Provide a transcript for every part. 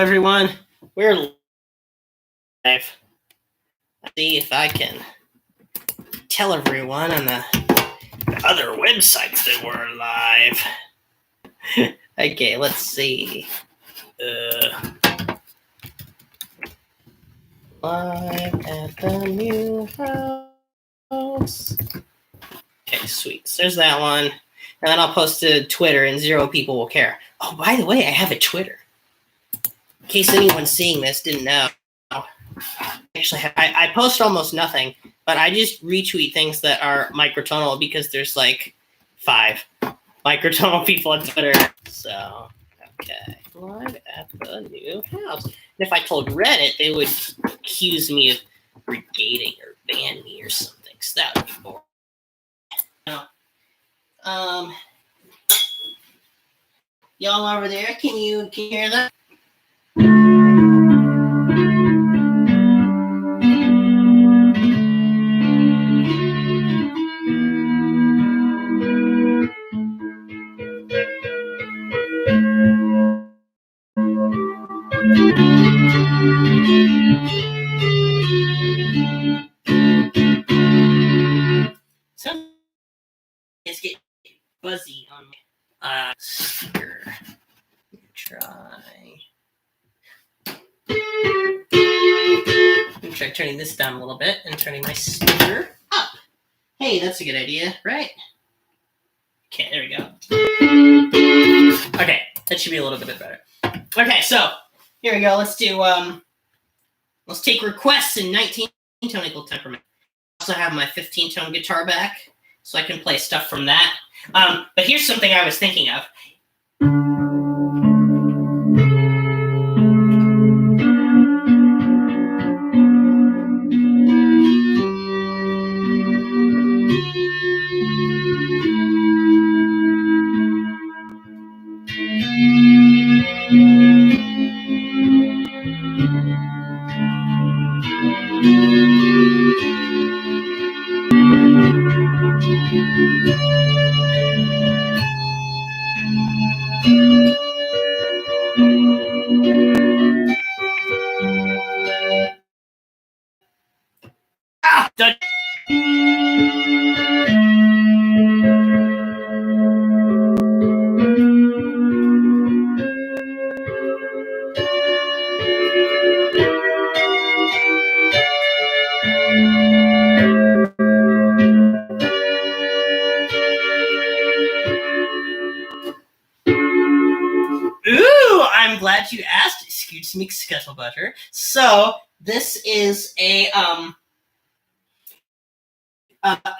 everyone. We're live. Let's see if I can tell everyone on the other websites that we're live. Okay, let's see. Live at the new house. Okay, sweet. So there's that one. And then I'll post to Twitter and 0 people will care. Oh, by the way, I have a Twitter. In case anyone seeing this didn't know. Actually, I post almost nothing, but I just retweet things that are microtonal because there's like 5 microtonal people on Twitter. So, okay. Live at the new house. And if I told Reddit, they would accuse me of regating or ban me or something. So that would be boring. Y'all over there, can you hear that? Some it's getting fuzzy on my speaker. Try turning this down a little bit and turning my speaker up. Hey, that's a good idea, right? Okay, there we go. Okay, that should be a little bit better. Okay, so here we go. Let's do let's take requests in 19-tone equal temperament. I also have my 15-tone guitar back, so I can play stuff from that. But here's something I was thinking of. Done. Ooh, I'm glad you asked. Excuse me, scuttle butter. So this is a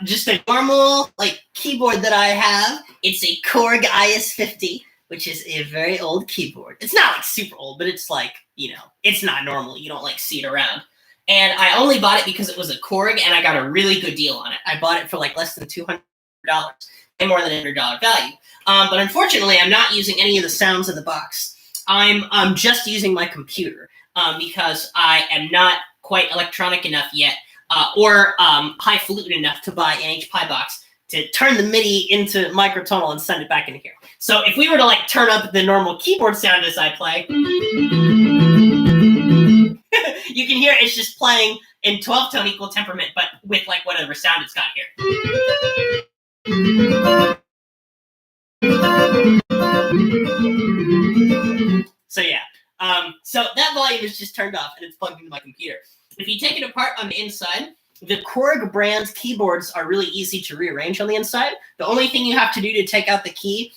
just a normal like keyboard that I have. It's a Korg IS-50, which is a very old keyboard. It's not like super old, but it's like, you know, it's not normal. You don't like see it around. And I only bought it because it was a Korg, and I got a really good deal on it. I bought it for like less than $200, and more than $100 value. But unfortunately, I'm not using any of the sounds in the box. I'm just using my computer because I am not quite electronic enough yet or highfalutin enough to buy an HPi box to turn the MIDI into microtonal and send it back into here. So if we were to like turn up the normal keyboard sound as I play, you can hear it's just playing in 12-tone equal temperament, but with like whatever sound it's got here. So yeah, so that volume is just turned off and it's plugged into my computer. If you take it apart on the inside, the Korg brand keyboards are really easy to rearrange on the inside. The only thing you have to do to take out the key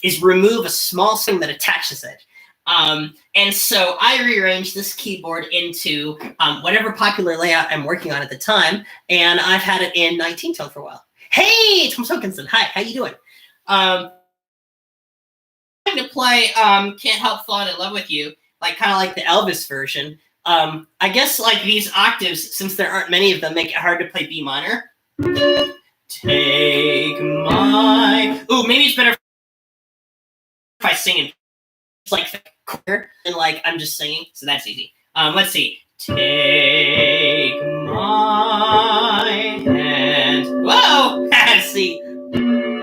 is remove a small string that attaches it. And so I rearranged this keyboard into whatever popular layout I'm working on at the time, and I've had it in 19-tone for a while. Hey, Tom Sokinson, hi, how you doing? I'm going to play Can't Help Falling in Love with You, like kind of like the Elvis version. I guess like these octaves, since there aren't many of them, make it hard to play B minor. Take my... Ooh, maybe it's better if I sing in it's like quarter and like I'm just singing, so that's easy. Let's see. Take my hand. Whoa! Let's see.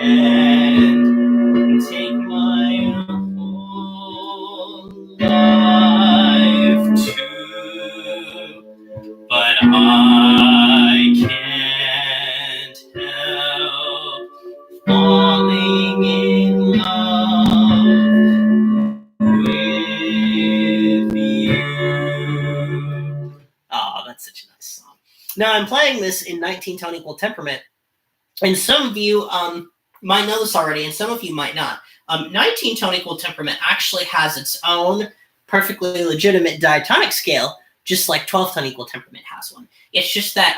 And take my whole life. Now I'm playing this in 19-tone equal temperament, and some of you might know this already, and some of you might not. 19-tone equal temperament actually has its own perfectly legitimate diatonic scale, just like 12-tone equal temperament has one. It's just that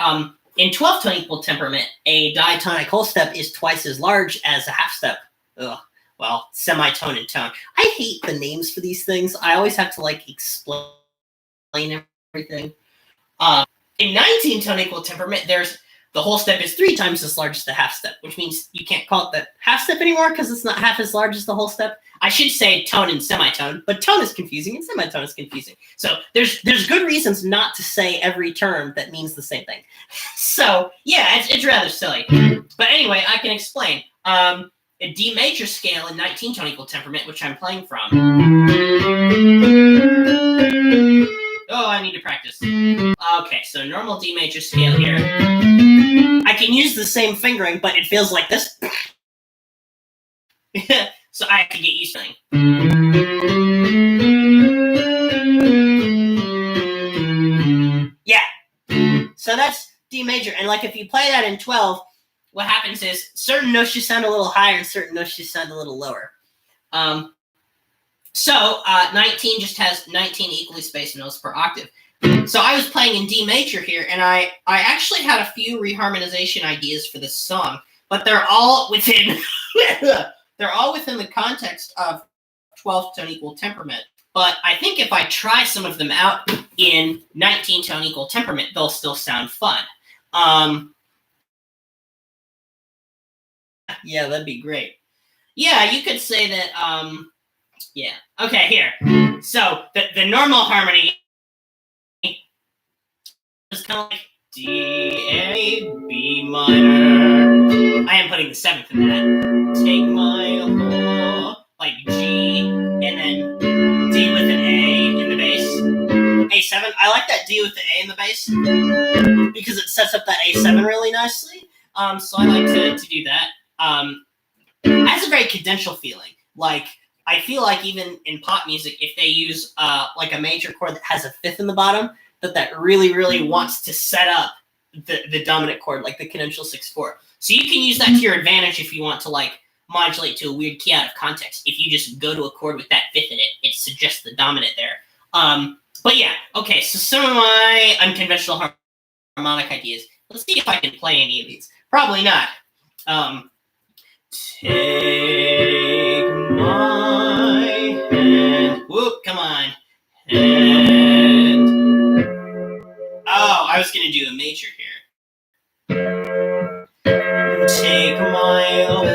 in 12-tone equal temperament, a diatonic whole step is twice as large as a half step. Ugh. Well, semitone and tone. I hate the names for these things. I always have to like explain everything. In 19-tone equal temperament, the whole step is 3 times as large as the half step, which means you can't call it the half step anymore because it's not half as large as the whole step. I should say tone and semitone, but tone is confusing and semitone is confusing. So there's good reasons not to say every term that means the same thing. So yeah, it's rather silly. But anyway, I can explain. A D major scale in 19-tone equal temperament, which I'm playing from. Oh, I need to practice. Okay, so normal D major scale here. I can use the same fingering, but it feels like this. So I have to get used to it. Yeah. So that's D major. And like if you play that in 12, what happens is certain notes just sound a little higher and certain notes just sound a little lower. So 19 just has 19 equally spaced notes per octave. So I was playing in D major here, and I actually had a few reharmonization ideas for this song, but they're all within the context of 12-tone equal temperament. But I think if I try some of them out in 19-tone equal temperament, they'll still sound fun. Yeah, that'd be great. Yeah, you could say that, yeah. Okay, here. So, the normal harmony is kind of like D, A, B minor. I am putting the 7th in that. Take my whole, like G, and then D with an A in the bass. A7. I like that D with the A in the bass because it sets up that A7 really nicely. So I like to do that. It has a very cadential feeling. Like, I feel like even in pop music, if they use like a major chord that has a 5th in the bottom, that really, really wants to set up the dominant chord, like the cadential 6/4. So you can use that to your advantage if you want to like modulate to a weird key out of context. If you just go to a chord with that 5th in it, it suggests the dominant there. But yeah, okay, so some of my unconventional harmonic ideas. Let's see if I can play any of these. Probably not. Take my hand. Whoop, come on. Hand. Oh, I was going to do a major here. Take my whole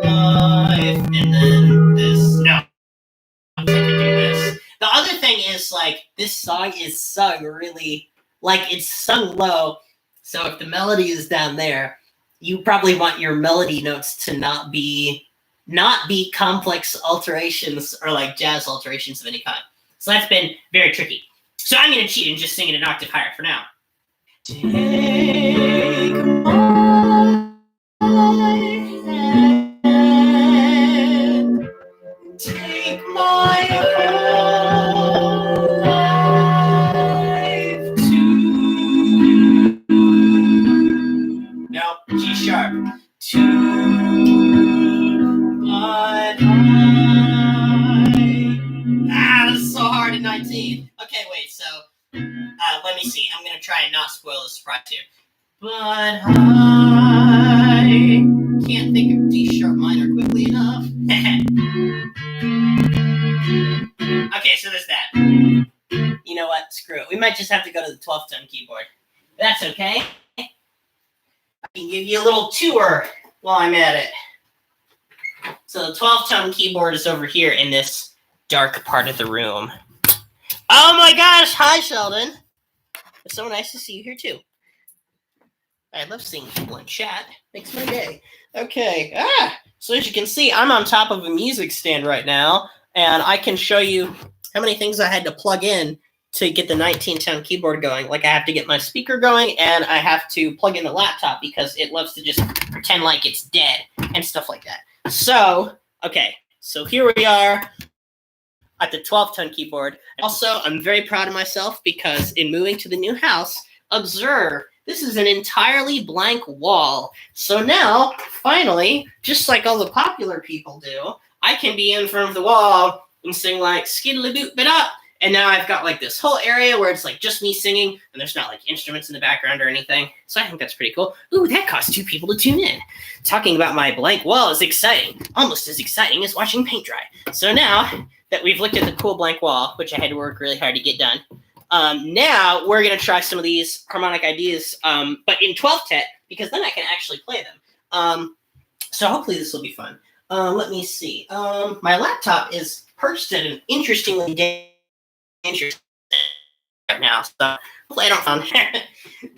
life. And then this. No. I can do this. The other thing is, like, this song is sung really, like, it's sung low. So if the melody is down there, you probably want your melody notes to not be complex alterations or like jazz alterations of any kind. So that's been very tricky. So I'm going to cheat and just sing it an octave higher for now. Take my hand, take my whole life to... No, G sharp. To... But this is so hard in 19. Okay, wait, so let me see. I'm going to try and not spoil the surprise here. But I can't think of D sharp minor quickly enough. Okay, so there's that. You know what? Screw it. We might just have to go to the 12-tone keyboard. That's okay. I can give you a little tour while I'm at it. So the 12-tone keyboard is over here in this dark part of the room. Oh my gosh! Hi, Sheldon. It's so nice to see you here too. I love seeing people in chat. Makes my day. Okay. So as you can see, I'm on top of a music stand right now, and I can show you how many things I had to plug in to get the 19-tone keyboard going. Like I have to get my speaker going, and I have to plug in the laptop because it loves to just pretend like it's dead and stuff like that. So, okay. So here we are. at the 12-tone keyboard. Also, I'm very proud of myself because in moving to the new house, observe, this is an entirely blank wall. So now, finally, just like all the popular people do, I can be in front of the wall and sing like skiddly-boop-bit-up. And now I've got like this whole area where it's like just me singing and there's not like instruments in the background or anything. So I think that's pretty cool. Ooh, that cost 2 people to tune in. Talking about my blank wall is exciting. Almost as exciting as watching paint dry. So now that we've looked at the cool blank wall, which I had to work really hard to get done, now we're going to try some of these harmonic ideas, but in 12th tet, because then I can actually play them. So hopefully this will be fun. Let me see. My laptop is perched at an interestingly dangerous right now, so hopefully I don't found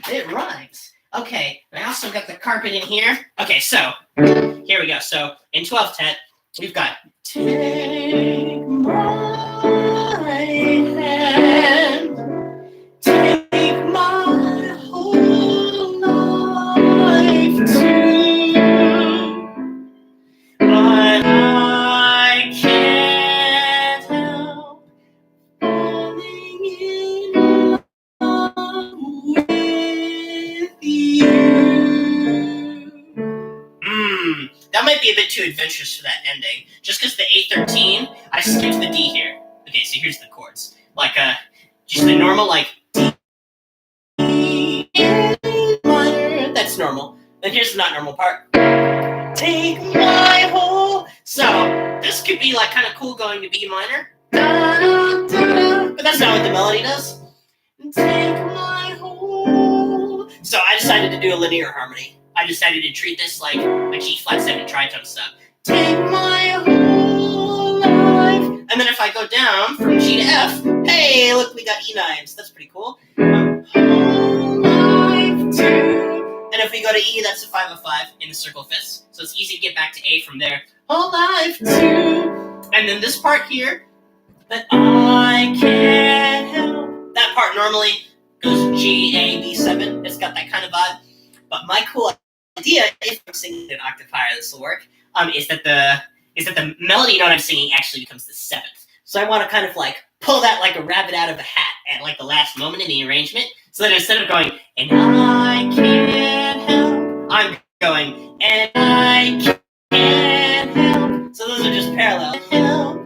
it rhymes. Okay, I also got the carpet in here. Okay, so here we go. So in 12th tet, we've got take my hand, take my whole life too, but I can't help falling in love with you. That might be a bit too adventurous for that ending. Just because the A13, I skipped the D here. Okay, so here's the chords. Like just the normal like D minor. That's normal. Then here's the not normal part. Take my whole. So this could be like kind of cool going to B minor. Da, da, da, but that's not what the melody does. Take my whole. So I decided to do a linear harmony. I decided to treat this like a G flat 7 tritone stuff. Take my whole life. And then if I go down from G to F, hey, look, we got E9s. That's pretty cool. Whole life too. And if we go to E, that's a 5 of 5 in the circle fifths. So it's easy to get back to A from there. Whole life too. And then this part here, that I can't help. That part normally goes G, A, B7. It's got that kind of vibe. But my cool idea, if I'm singing an octave higher, this will work, is that the melody note I'm singing actually becomes the 7th. So I want to kind of like pull that like a rabbit out of a hat at like the last moment in the arrangement, so that instead of going, and I can't help, I'm going, and I can't help. So those are just parallel. Help.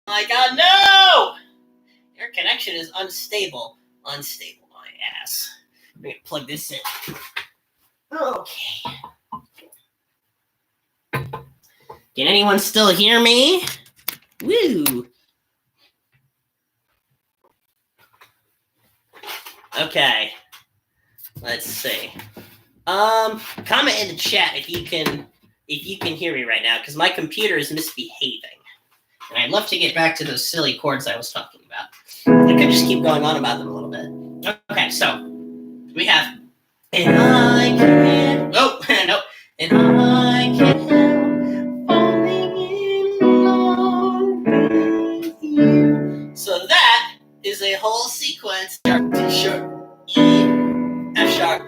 Oh my God, no! Your connection is unstable. Unstable, my ass. I'm going to plug this in. Okay. Can anyone still hear me? Woo! Okay. Let's see. Comment in the chat if you can hear me right now, because my computer is misbehaving. And I'd love to get back to those silly chords I was talking about. I could just keep going on about them a little bit. Okay, so we have, and I can't, oh, nope, and I can't help falling in love with you. So that is a whole sequence. D sharp, E, F sharp,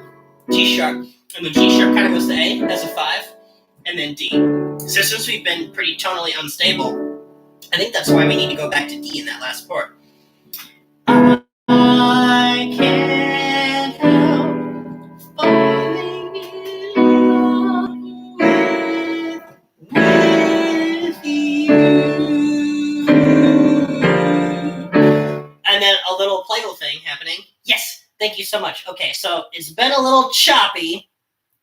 G sharp, and then G sharp kind of goes to A as a 5, and then D. So since we've been pretty tonally unstable, I think that's why we need to go back to D in that last part. I can't help falling in love with you. And then a little Plagal thing happening. Yes, thank you so much. Okay, so it's been a little choppy.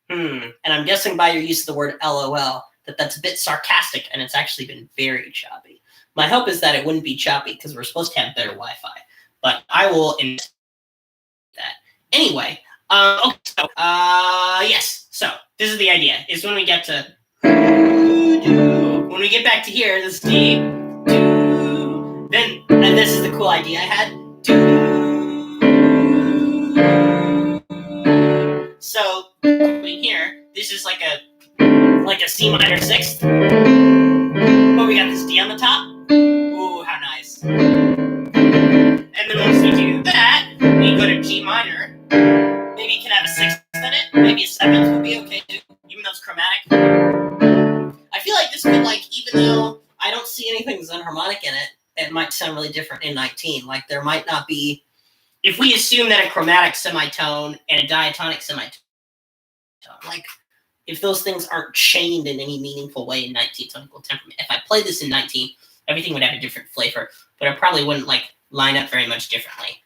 And I'm guessing by your use of the word LOL that that's a bit sarcastic, and it's actually been very choppy. My hope is that it wouldn't be choppy because we're supposed to have better Wi-Fi. But I will invest that. Anyway, okay, so, yes. So this is the idea, is when we get to, when we get back to here, this D, do, then, and this is the cool idea I had, do. So, in here, this is like a C minor 6th, but we got this D on the top. Ooh, how nice. And then once we do that, we go to G minor. Maybe you can have a 6th in it. Maybe a 7th would be okay too, even though it's chromatic. I feel like this could, like, even though I don't see anything that's unharmonic in it. It might sound really different in 19. Like there might not be, if we assume that a chromatic semitone and a diatonic semitone, like if those things aren't chained in any meaningful way in 19 tone equal temperament, if I play this in 19, everything would have a different flavor, but it probably wouldn't like line up very much differently.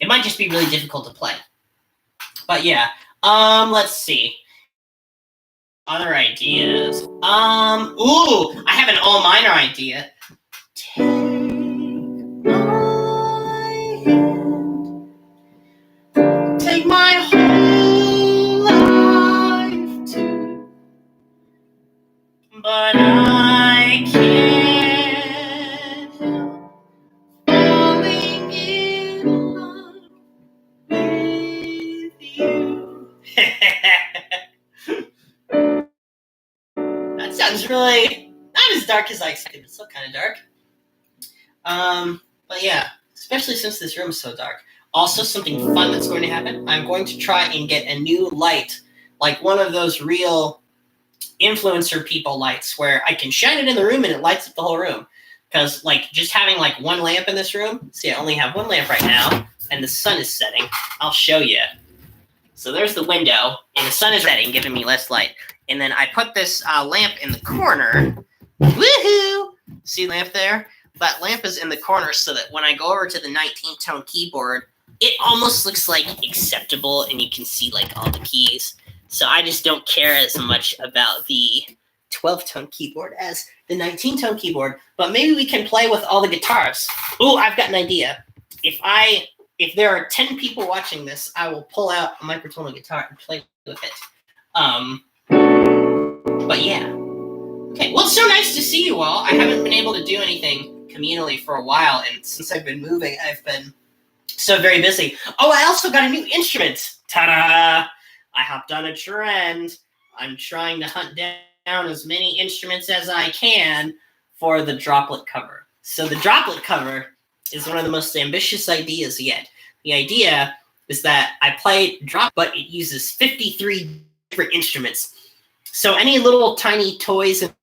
It might just be really difficult to play. But yeah, let's see. Other ideas. Ooh, I have an all minor idea. Take my hand, take my whole life too, but I can't help falling in love with you. That sounds really not as dark as I expected, but still kind of dark. But yeah, especially since this room is so dark. Also, something fun that's going to happen. I'm going to try and get a new light, like one of those real influencer people lights where I can shine it in the room and it lights up the whole room. Because like just having like one lamp in this room, see, I only have one lamp right now, and the sun is setting. I'll show you. So there's the window, and the sun is setting, giving me less light. And then I put this lamp in the corner. Woohoo! See the lamp there? That lamp is in the corner so that when I go over to the 19-tone keyboard, it almost looks like acceptable, and you can see like all the keys. So I just don't care as much about the 12-tone keyboard as the 19-tone keyboard. But maybe we can play with all the guitars. Ooh, I've got an idea. If there are 10 people watching this, I will pull out a microtonal guitar and play with it. But yeah. Okay, well, it's so nice to see you all. I haven't been able to do anything communally for a while, and since I've been moving, I've been so very busy. Oh, I also got a new instrument. Ta-da! I hopped on a trend. I'm trying to hunt down as many instruments as I can for the droplet cover. So the droplet cover is one of the most ambitious ideas yet. The idea is that I play drop, but it uses 53 different instruments. So any little tiny toys and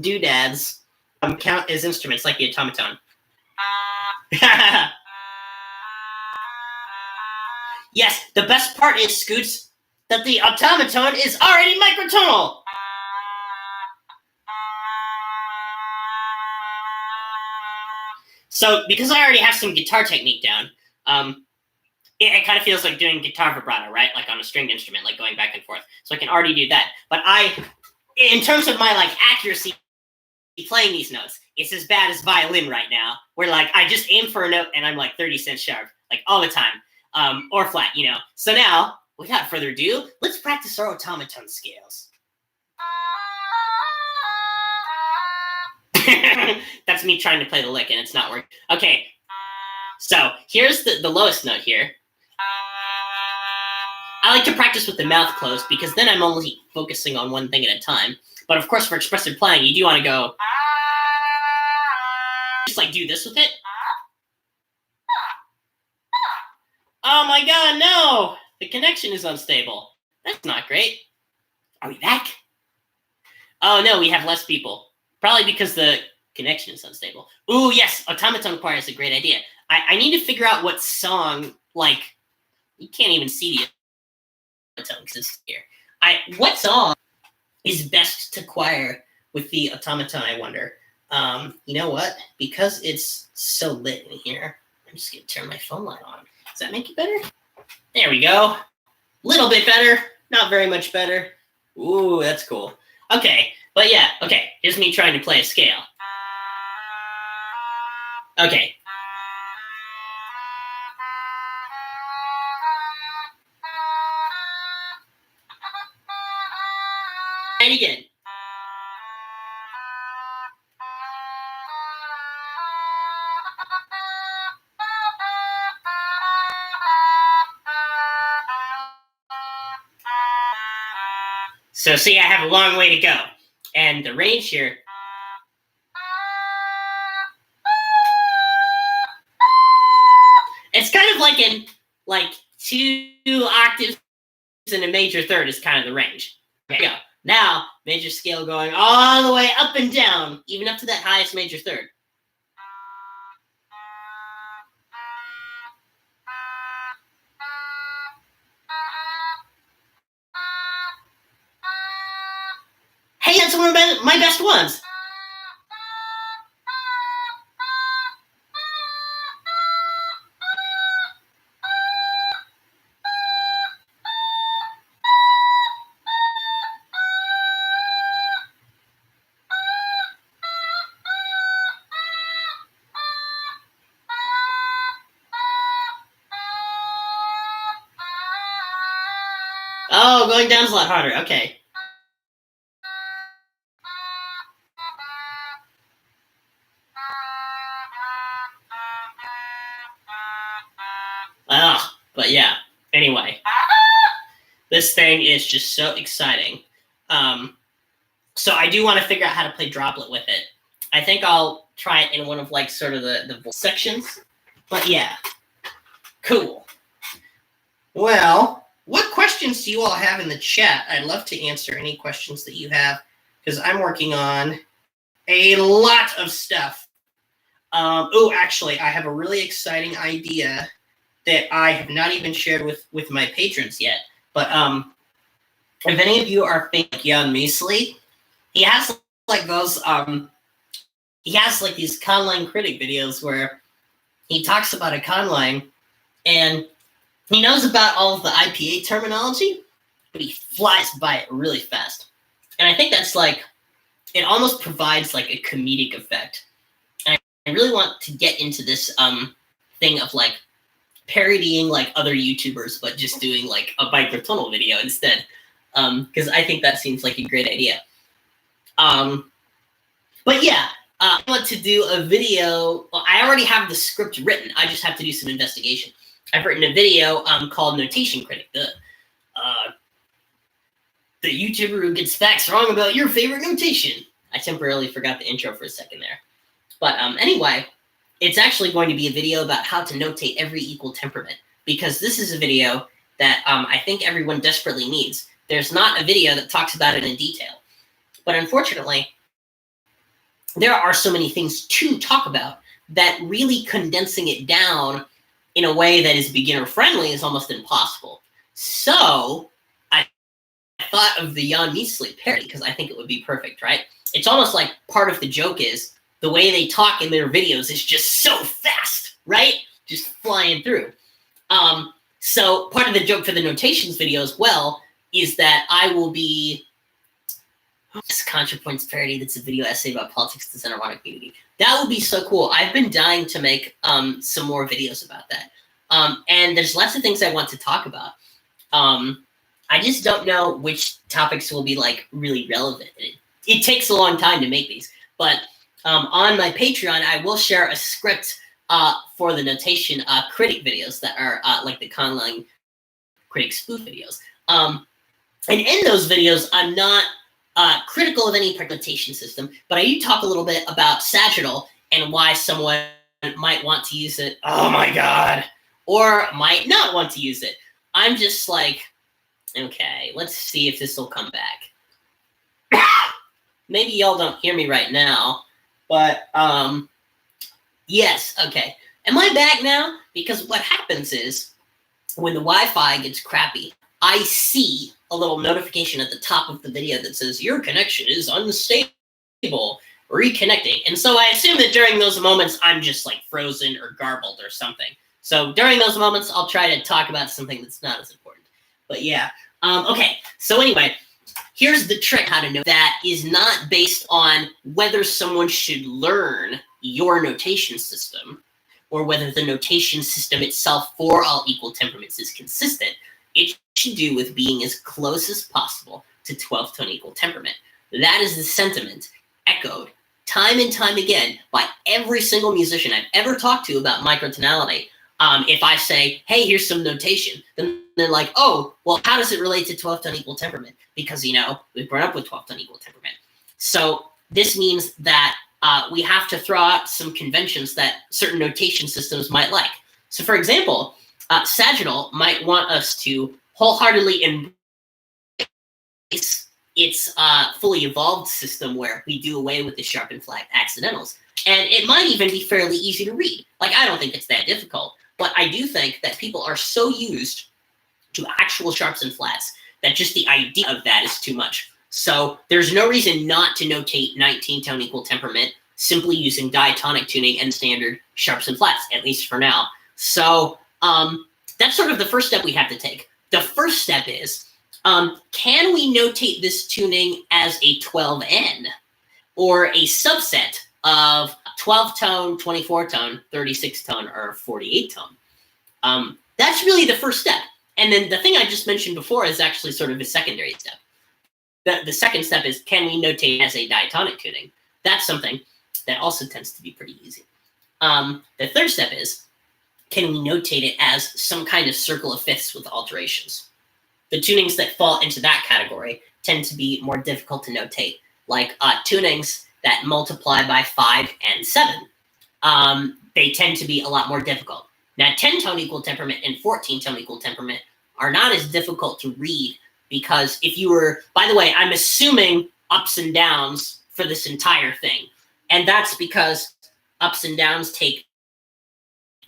doodads count as instruments, like the automaton. Yes, the best part is, Scoots, that the automaton is already microtonal. So, because I already have some guitar technique down, it kind of feels like doing guitar vibrato, right? Like on a stringed instrument, like going back and forth. So I can already do that. But in terms of my like accuracy playing these notes, it's as bad as violin right now, where like I just aim for a note and I'm like 30 cents sharp, like all the time, or flat, you know. So now, without further ado, let's practice our automaton scales. That's me trying to play the lick and it's not working. Okay, so here's the lowest note here. I like to practice with the mouth closed because then I'm only focusing on one thing at a time. But of course, for expressive playing, you do want to go, just like do this with it. Oh my god, no! The connection is unstable. That's not great. Are we back? Oh no, we have less people. Probably because the connection is unstable. Ooh, yes, automaton choir is a great idea. I need to figure out what song, like, you can't even see the automaton because it's here. What song is best to choir with the automaton, I wonder? You know what? Because it's so lit in here, I'm just going to turn my phone light on. Does that make it better? There we go. Little bit better. Not very much better. Ooh, that's cool. Okay, but yeah, okay. Here's me trying to play a scale. Okay. And again. So see, I have a long way to go. And the range here. It's kind of like in like 2 octaves and a major third is kind of the range. Okay, go. Now, major scale going all the way up and down, even up to that highest major third. Hey, that's one of my best ones. Oh, going down's a lot harder. Okay. But yeah. Anyway, this thing is just so exciting. So I do want to figure out how to play droplet with it. I think I'll try it in one of like sort of the sections. But yeah, cool. Well, what questions do you all have in the chat? I'd love to answer any questions that you have because I'm working on a lot of stuff. Oh, actually, I have a really exciting idea that I have not even shared with my patrons yet. But if any of you are fans like Jan Measley, he has like those he has like these conlang critic videos where he talks about a conlang and he knows about all of the IPA terminology, but he flies by it really fast. And I think that's like, it almost provides like a comedic effect. And I really want to get into this thing of like parodying like other YouTubers, but just doing like a microtonal video instead. Because I think that seems like a great idea. But yeah, I want to do a video. Well, I already have the script written. I just have to do some investigation. I've written a video called Notation Critic. The YouTuber who gets facts wrong about your favorite notation. I temporarily forgot the intro for a second there. But anyway, it's actually going to be a video about how to notate every equal temperament. Because this is a video that I think everyone desperately needs. There's not a video that talks about it in detail. But unfortunately, there are so many things to talk about that really condensing it down in a way that is beginner-friendly is almost impossible. So I thought of the Jan Measley parody because I think it would be perfect, right? It's almost like part of the joke is the way they talk in their videos is just so fast, right? Just flying through. So part of the joke for the notations video as well is that I will be... This ContraPoints parody that's a video essay about politics to the Harmonic community. That would be so cool. I've been dying to make some more videos about that. And there's lots of things I want to talk about. I just don't know which topics will be like really relevant. It takes a long time to make these. But on my Patreon, I will share a script for the notation critic videos that are like the conlang critic spoof videos. And in those videos, I'm not critical of any notation system, but I do talk a little bit about sagittal and why someone might want to use it, oh my god, or might not want to use it. I'm just like, okay, let's see if this will come back. Maybe y'all don't hear me right now, but yes, okay. Am I back now? Because what happens is, when the Wi-Fi gets crappy, I see a little notification at the top of the video that says, your connection is unstable, reconnecting. And so I assume that during those moments, I'm just like frozen or garbled or something. So during those moments, I'll try to talk about something that's not as important. But yeah, okay. So anyway, here's the trick how to know that is not based on whether someone should learn your notation system or whether the notation system itself for all equal temperaments is consistent. It should do with being as close as possible to 12th tone equal temperament. That is the sentiment echoed time and time again by every single musician I've ever talked to about microtonality. If I say, hey, here's some notation, then they're like, oh, well, how does it relate to 12th tone equal temperament? Because, you know, we've grown up with 12th tone equal temperament. So this means that we have to throw out some conventions that certain notation systems might like. So for example, sagittal might want us to wholeheartedly embrace it's a fully evolved system where we do away with the sharp and flat accidentals. And it might even be fairly easy to read. Like, I don't think it's that difficult, but I do think that people are so used to actual sharps and flats that just the idea of that is too much. So there's no reason not to notate 19-tone equal temperament simply using diatonic tuning and standard sharps and flats, at least for now. So that's sort of the first step we have to take. The first step is, can we notate this tuning as a 12N or a subset of 12-tone, 24-tone, 36-tone, or 48-tone? That's really the first step. And then the thing I just mentioned before is actually sort of a secondary step. The second step is, can we notate as a diatonic tuning? That's something that also tends to be pretty easy. The third step is, can we notate it as some kind of circle of fifths with alterations? The tunings that fall into that category tend to be more difficult to notate, like tunings that multiply by 5 and 7. They tend to be a lot more difficult. Now, 10-tone equal temperament and 14-tone equal temperament are not as difficult to read, because if you were, by the way, I'm assuming ups and downs for this entire thing. And that's because ups and downs take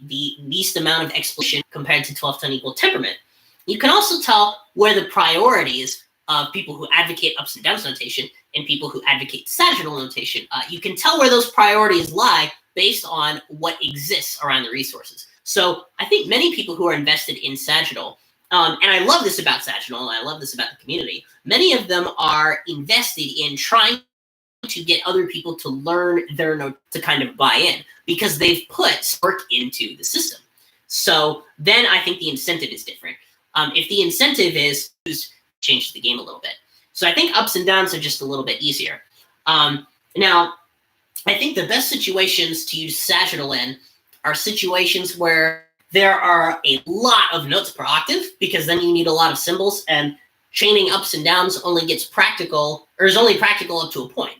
the least amount of explanation compared to 12-tone equal temperament. You can also tell where the priorities of people who advocate ups and downs notation and people who advocate sagittal notation. You can tell where those priorities lie based on what exists around the resources. So I think many people who are invested in sagittal, and I love this about sagittal, and I love this about the community, many of them are invested in trying to get other people to learn their note, to kind of buy in, because they've put work into the system. So then I think the incentive is different. If the incentive is to change the game a little bit. So I think ups and downs are just a little bit easier. Now, I think the best situations to use sagittal in are situations where there are a lot of notes per octave, because then you need a lot of symbols, and chaining ups and downs only gets practical, or is only practical up to a point.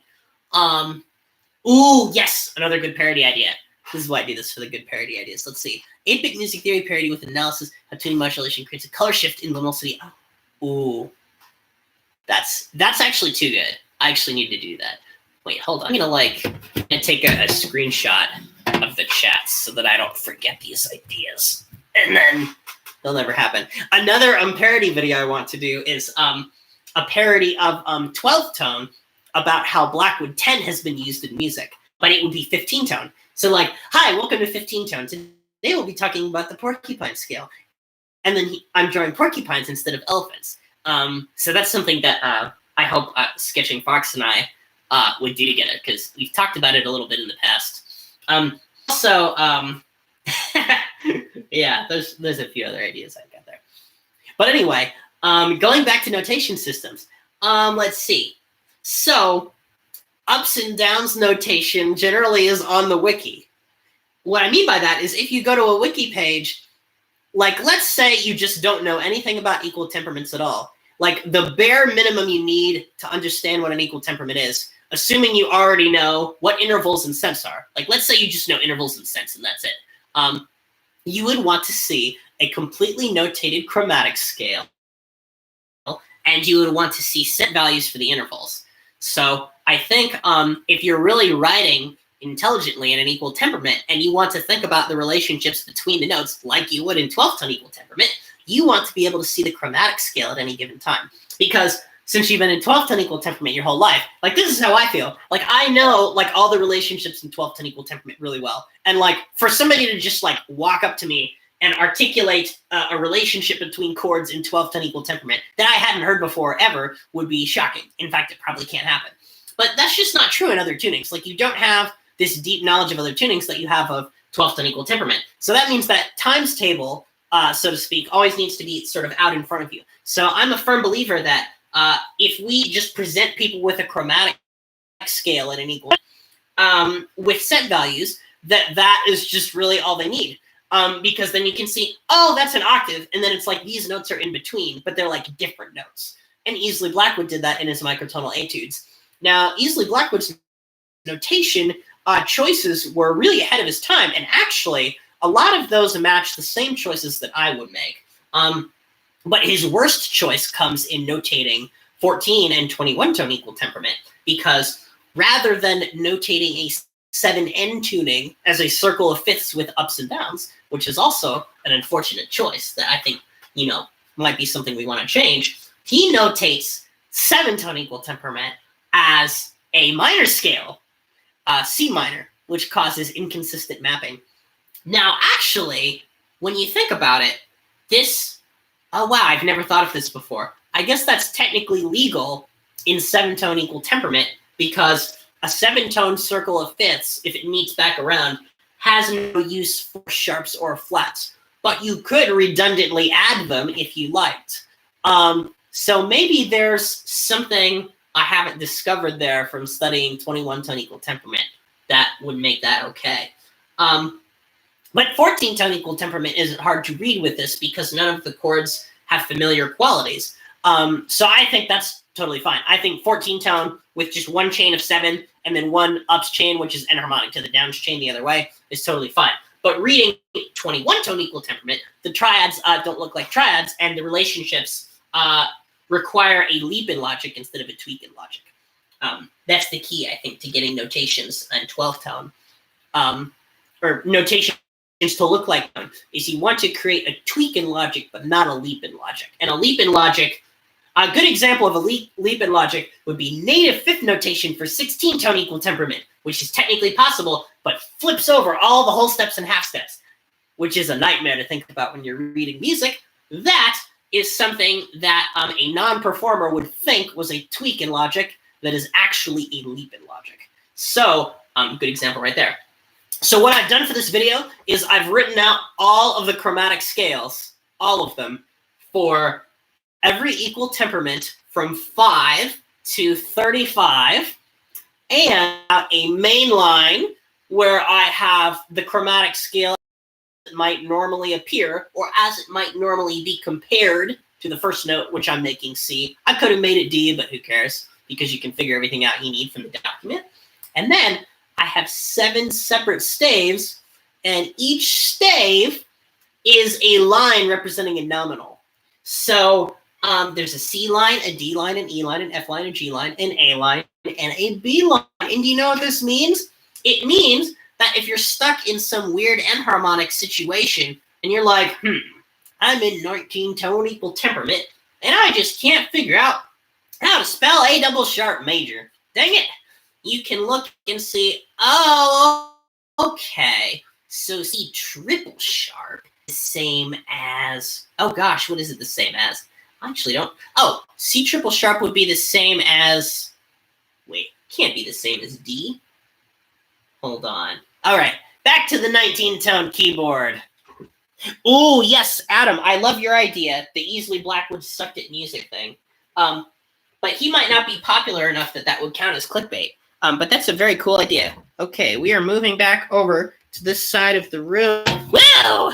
Ooh, yes, another good parody idea. This is why I do this, for the good parody ideas. Let's see. 8-bit music theory parody with analysis of tuning modulation creates a color shift in liminality. Ooh, that's actually too good. I actually need to do that. Wait, hold on. I'm gonna take a screenshot of the chat so that I don't forget these ideas, and then they'll never happen. Another parody video I want to do is a parody of 12th tone about how Blackwood 10 has been used in music, but it would be 15 tone. So like, hi, welcome to 15 tone. Today we'll be talking about the porcupine scale. And then I'm drawing porcupines instead of elephants. So that's something that I hope Sketching Fox and I would do together, because we've talked about it a little bit in the past. Also, yeah, there's a few other ideas I've got there. But anyway, going back to notation systems, let's see. So, ups and downs notation generally is on the wiki. What I mean by that is, if you go to a wiki page, like, let's say you just don't know anything about equal temperaments at all. Like, the bare minimum you need to understand what an equal temperament is, assuming you already know what intervals and cents are. Like, let's say you just know intervals and cents, and that's it. You would want to see a completely notated chromatic scale, and you would want to see set values for the intervals. So I think if you're really writing intelligently in an equal temperament, and you want to think about the relationships between the notes like you would in 12th tone equal temperament, you want to be able to see the chromatic scale at any given time. Because since you've been in 12th tone equal temperament your whole life, like, this is how I feel. Like, I know, like, all the relationships in 12th tone equal temperament really well. And, like, for somebody to just, like, walk up to me and articulate a relationship between chords in 12th tone equal temperament that I hadn't heard before ever would be shocking. In fact, it probably can't happen. But that's just not true in other tunings. Like, you don't have this deep knowledge of other tunings that you have of 12th tone equal temperament. So that means that times table, so to speak, always needs to be sort of out in front of you. So I'm a firm believer that if we just present people with a chromatic scale at an equal with set values, that is just really all they need. Because then you can see, oh, that's an octave, and then it's like these notes are in between, but they're like different notes. And Easley Blackwood did that in his microtonal etudes. Now, Easley Blackwood's notation choices were really ahead of his time, and actually, a lot of those match the same choices that I would make. But his worst choice comes in notating 14 and 21 tone equal temperament, because rather than notating a 7N tuning as a circle of fifths with ups and downs, which is also an unfortunate choice that I think, might be something we want to change, he notates 7-tone equal temperament as a minor scale, C minor, which causes inconsistent mapping. Now, actually, when you think about it, oh wow, I've never thought of this before. I guess that's technically legal in 7-tone equal temperament, because a 7-tone circle of fifths, if it meets back around, has no use for sharps or flats. But you could redundantly add them if you liked. So maybe there's something I haven't discovered there from studying 21-tone equal temperament that would make that okay. But 14-tone equal temperament isn't hard to read with this, because none of the chords have familiar qualities. So I think that's totally fine. I think 14-tone with just one chain of 7 and then one ups chain, which is enharmonic to the downs chain the other way, is totally fine. But reading 21-tone equal temperament, the triads don't look like triads, and the relationships require a leap in logic instead of a tweak in logic. That's the key, I think, to getting notations in 12-tone, or notations to look like them, is you want to create a tweak in logic, but not a leap in logic. And a leap in logic, a good example of a leap in logic would be native fifth notation for 16-tone equal temperament, which is technically possible, but flips over all the whole steps and half steps, which is a nightmare to think about when you're reading music. That is something that a non-performer would think was a tweak in logic that is actually a leap in logic. So, good example right there. So what I've done for this video is I've written out all of the chromatic scales, all of them, for every equal temperament from 5 to 35, and a main line where I have the chromatic scale that might normally appear, or as it might normally be compared to the first note, which I'm making C. I could have made it D, but who cares, because you can figure everything out you need from the document. And then I have 7 separate staves, and each stave is a line representing a nominal. So there's a C line, a D line, an E line, an F line, a G line, an A line, and a B line. And do you know what this means? It means that if you're stuck in some weird enharmonic situation, and you're like, I'm in 19-tone equal temperament, and I just can't figure out how to spell A double sharp major. Dang it. You can look and see, oh, okay, so C triple sharp is the same as, oh gosh, what is it the same as? I actually don't, oh, C triple sharp would be the same as, wait, can't be the same as D. Hold on. All right, back to the 19-tone keyboard. Oh, yes, Adam, I love your idea, the easily Blackwood sucked at music thing. But he might not be popular enough that would count as clickbait. But that's a very cool idea. Okay, we are moving back over to this side of the room. Whoa!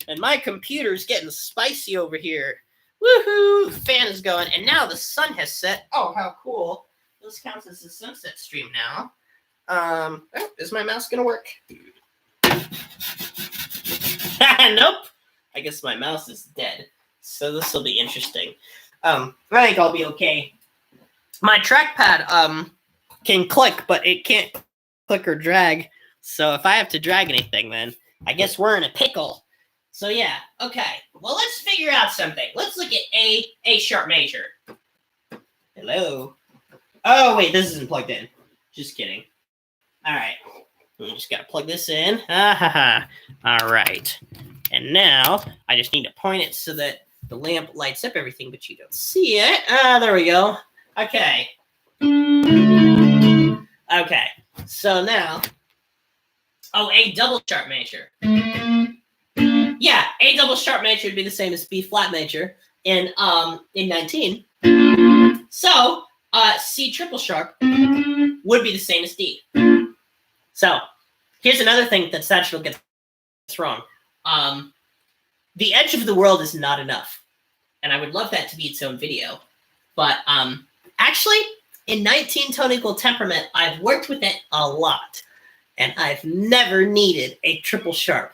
And my computer's getting spicy over here. Woohoo! The fan is going, and now the sun has set. Oh, how cool. This counts as a sunset stream now. Oh, is my mouse going to work? Nope. I guess my mouse is dead. So this will be interesting. I think I'll be okay. My trackpad, can click, but it can't click or drag. So if I have to drag anything, then I guess we're in a pickle. So yeah, okay. Well, let's figure out something. Let's look at A sharp major. Hello. Oh, wait, this isn't plugged in. Just kidding. All right. We just got to plug this in. All right. And now I just need to point it so that the lamp lights up everything, but you don't see it. There we go. Okay. Okay, so now, A double sharp major. Yeah, A double sharp major would be the same as B flat major in 19. So C triple sharp would be the same as D. So here's another thing that Satchel gets wrong. The edge of the world is not enough, and I would love that to be its own video. But actually, in 19-tone equal temperament, I've worked with it a lot, and I've never needed a triple sharp.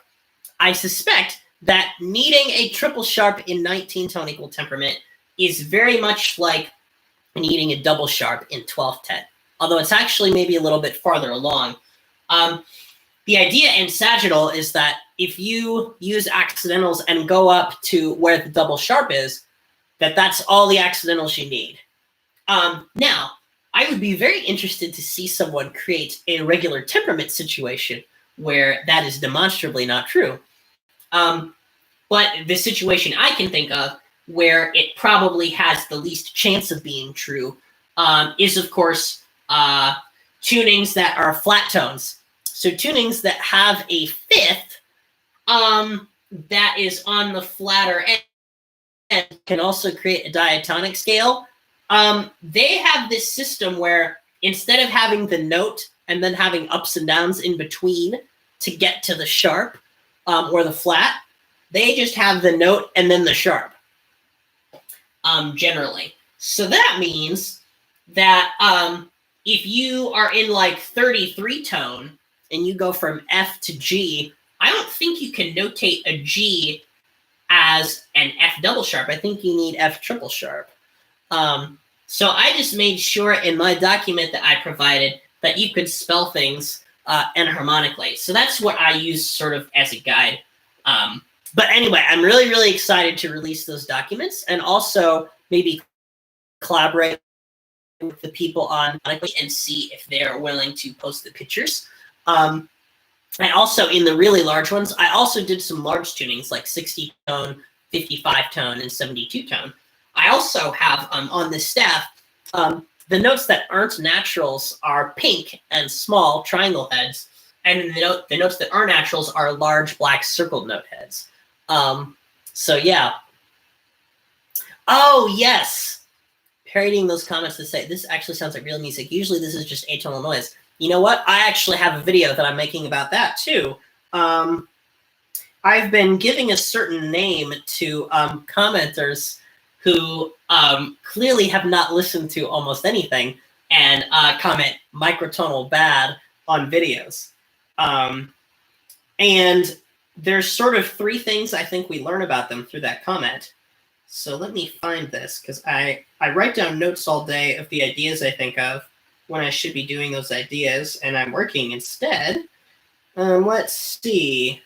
I suspect that needing a triple sharp in 19-tone equal temperament is very much like needing a double sharp in 12/10, although it's actually maybe a little bit farther along. The idea in sagittal is that if you use accidentals and go up to where the double sharp is, that's all the accidentals you need. Now, I would be very interested to see someone create a regular temperament situation where that is demonstrably not true. But the situation I can think of where it probably has the least chance of being true is, of course, tunings that are flat tones. So tunings that have a fifth that is on the flatter end can also create a diatonic scale. They have this system where instead of having the note and then having ups and downs in between to get to the sharp or the flat, they just have the note and then the sharp, generally. So that means that if you are in like 33 tone and you go from F to G, I don't think you can notate a G as an F double sharp. I think you need F triple sharp. So I just made sure in my document that I provided that you could spell things enharmonically. So that's what I use sort of as a guide. But anyway, I'm really, really excited to release those documents and also maybe collaborate with the people on and see if they're willing to post the pictures. And also in the really large ones, I also did some large tunings like 60 tone, 55 tone, and 72 tone. I also have on the staff, the notes that aren't naturals are pink and small triangle heads. And the notes that are naturals are large black circled note heads. So yeah. Oh, yes. Parodying those comments to say, this actually sounds like real music. Usually this is just atonal noise. You know what? I actually have a video that I'm making about that too. I've been giving a certain name to commenters who clearly have not listened to almost anything and comment microtonal bad on videos. And there's sort of three things I think we learn about them through that comment. So let me find this, because I write down notes all day of the ideas I think of when I should be doing those ideas, and I'm working instead. Let's see.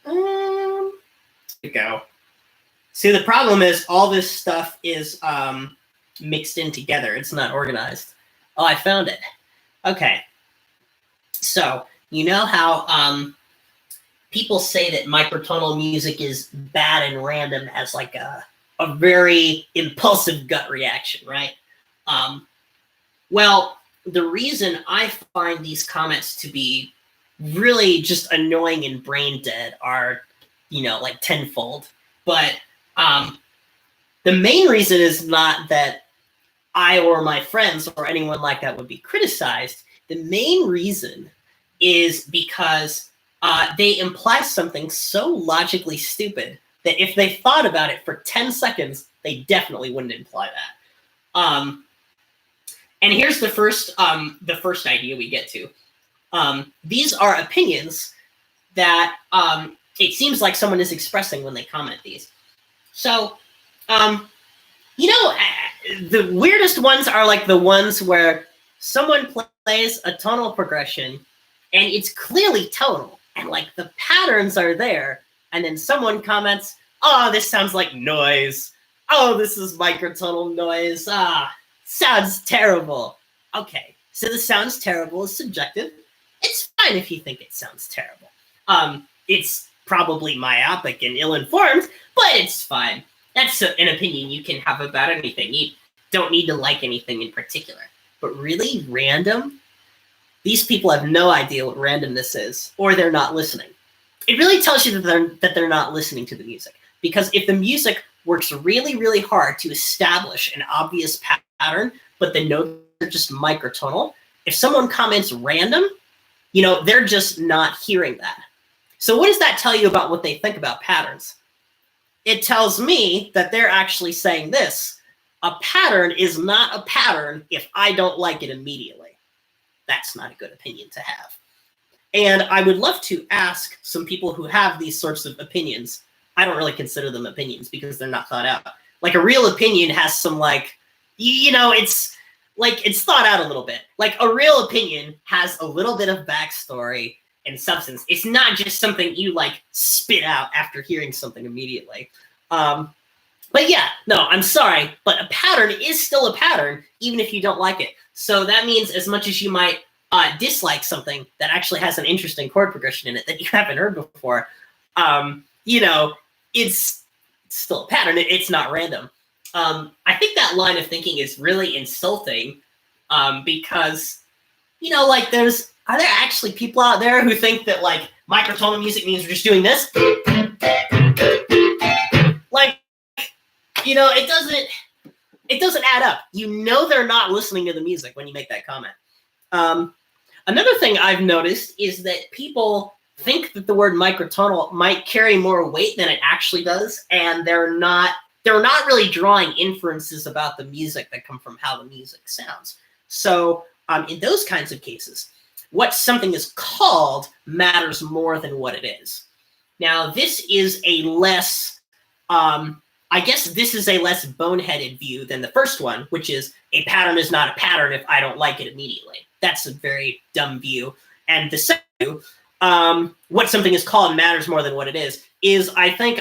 Here we go. See, the problem is all this stuff is mixed in together. It's not organized. Oh, I found it. Okay. So, you know how people say that microtonal music is bad and random as like a very impulsive gut reaction, right? Well, the reason I find these comments to be really just annoying and brain dead are, like tenfold. But the main reason is not that I or my friends or anyone like that would be criticized. The main reason is because they imply something so logically stupid that if they thought about it for 10 seconds, they definitely wouldn't imply that. And here's the first idea we get to. These are opinions that it seems like someone is expressing when they comment these. So, the weirdest ones are like the ones where someone plays a tonal progression and it's clearly tonal and like the patterns are there. And then someone comments, oh, this sounds like noise. Oh, this is microtonal noise. Sounds terrible. Okay, so the sounds terrible is subjective. It's fine if you think it sounds terrible. It's probably myopic and ill-informed, but it's fine. That's an opinion you can have about anything. You don't need to like anything in particular. But really, random? These people have no idea what randomness is, or they're not listening. It really tells you that they're not listening to the music. Because if the music works really, really hard to establish an obvious pattern, but the notes are just microtonal, if someone comments random, they're just not hearing that. So what does that tell you about what they think about patterns? It tells me that they're actually saying this: a pattern is not a pattern if I don't like it immediately. That's not a good opinion to have. And I would love to ask some people who have these sorts of opinions. I don't really consider them opinions because they're not thought out. Like a real opinion has some it's like it's thought out a little bit. Like a real opinion has a little bit of backstory and substance. It's not just something you like spit out after hearing something immediately. But yeah, no, I'm sorry, but a pattern is still a pattern, even if you don't like it. So that means as much as you might dislike something that actually has an interesting chord progression in it that you haven't heard before, you know, it's still a pattern. It's not random. I think that line of thinking is really insulting because, you know, like are there actually people out there who think that like microtonal music means we're just doing this? Like, you know, it doesn't add up. You know they're not listening to the music when you make that comment. Another thing I've noticed is that people think that the word microtonal might carry more weight than it actually does, and they're not really drawing inferences about the music that come from how the music sounds. So in those kinds of cases, what something is called matters more than what it is. Now, this is a less, I guess this is a less boneheaded view than the first one, which is a pattern is not a pattern if I don't like it immediately. That's a very dumb view. And the second view, what something is called matters more than what it is I think,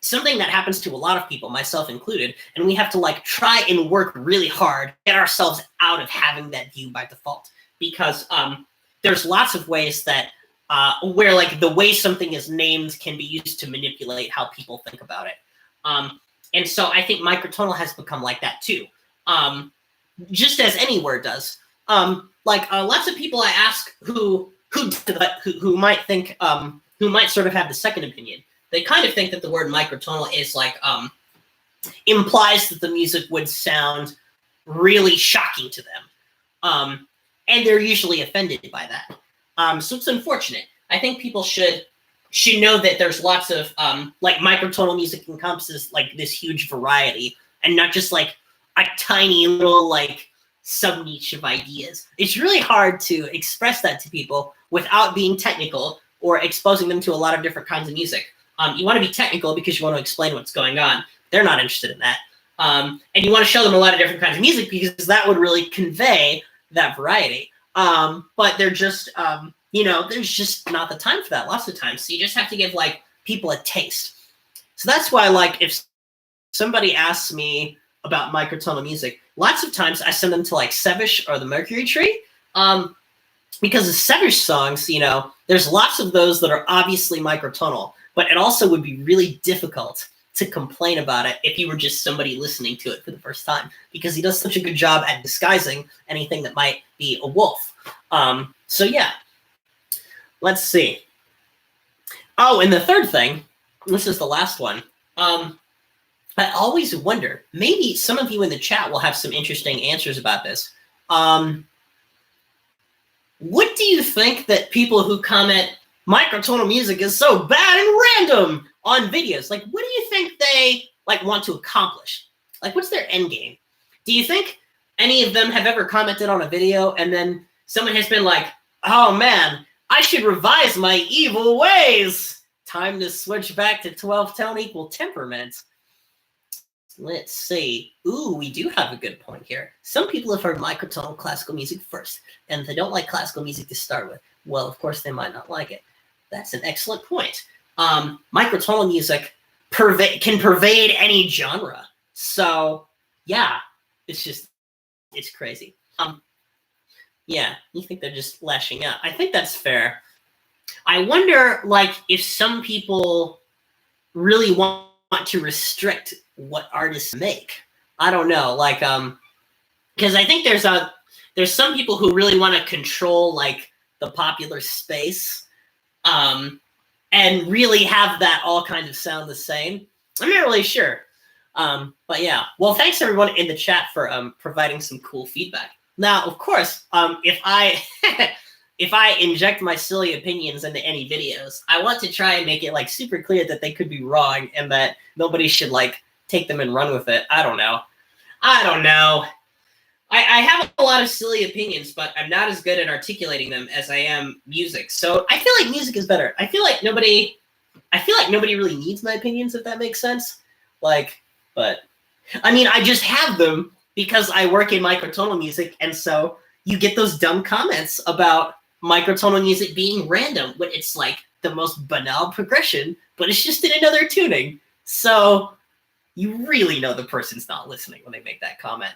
something that happens to a lot of people, myself included, and we have to like try and work really hard to get ourselves out of having that view by default. Because there's lots of ways that where like the way something is named can be used to manipulate how people think about it. And so I think microtonal has become like that too, just as any word does. Lots of people I ask who might think, who might sort of have the second opinion, they kind of think that the word microtonal is like, implies that the music would sound really shocking to them. And they're usually offended by that. So it's unfortunate. I think people should know that there's lots of, like microtonal music encompasses like this huge variety and not just like a tiny little like sub niche of ideas. It's really hard to express that to people without being technical or exposing them to a lot of different kinds of music. You want to be technical because you want to explain what's going on. They're not interested in that. And you want to show them a lot of different kinds of music because that would really convey that variety. But they're just, you know, there's just not the time for that lots of times. So you just have to give like people a taste. So that's why like if somebody asks me about microtonal music, lots of times I send them to like Sevish or the Mercury Tree. Because the Sevish songs, you know, there's lots of those that are obviously microtonal, but it also would be really difficult to complain about it if you were just somebody listening to it for the first time, because he does such a good job at disguising anything that might be a wolf. So yeah, let's see. Oh, and the third thing, this is the last one. I always wonder, maybe some of you in the chat will have some interesting answers about this. What do you think that people who comment microtonal music is so bad and random on videos, like what do you think they like want to accomplish? Like what's their end game? Do you think any of them have ever commented on a video and then someone has been like, oh man, I should revise my evil ways. Time to switch back to 12-tone equal temperament. Let's see. Ooh, we do have a good point here. Some people have heard microtonal classical music first, and they don't like classical music to start with. Well, of course, they might not like it. That's an excellent point. Microtonal music can pervade any genre. So, yeah, it's crazy. Yeah, you think they're just lashing out. I think that's fair. I wonder, like, if some people really want to restrict what artists make. I don't know, like, because I think there's some people who really want to control like the popular space, and really have that all kind of sound the same. I'm not really sure, but yeah. Well, thanks everyone in the chat for providing some cool feedback. Now, of course, if I if I inject my silly opinions into any videos, I want to try and make it like super clear that they could be wrong and that nobody should like take them and run with it. I don't know. I have a lot of silly opinions, but I'm not as good at articulating them as I am music. So I feel like music is better. I feel like nobody really needs my opinions, if that makes sense. Like, but I mean, I just have them because I work in microtonal music, and so you get those dumb comments about microtonal music being random when it's like the most banal progression, but it's just in another tuning. So you really know the person's not listening when they make that comment.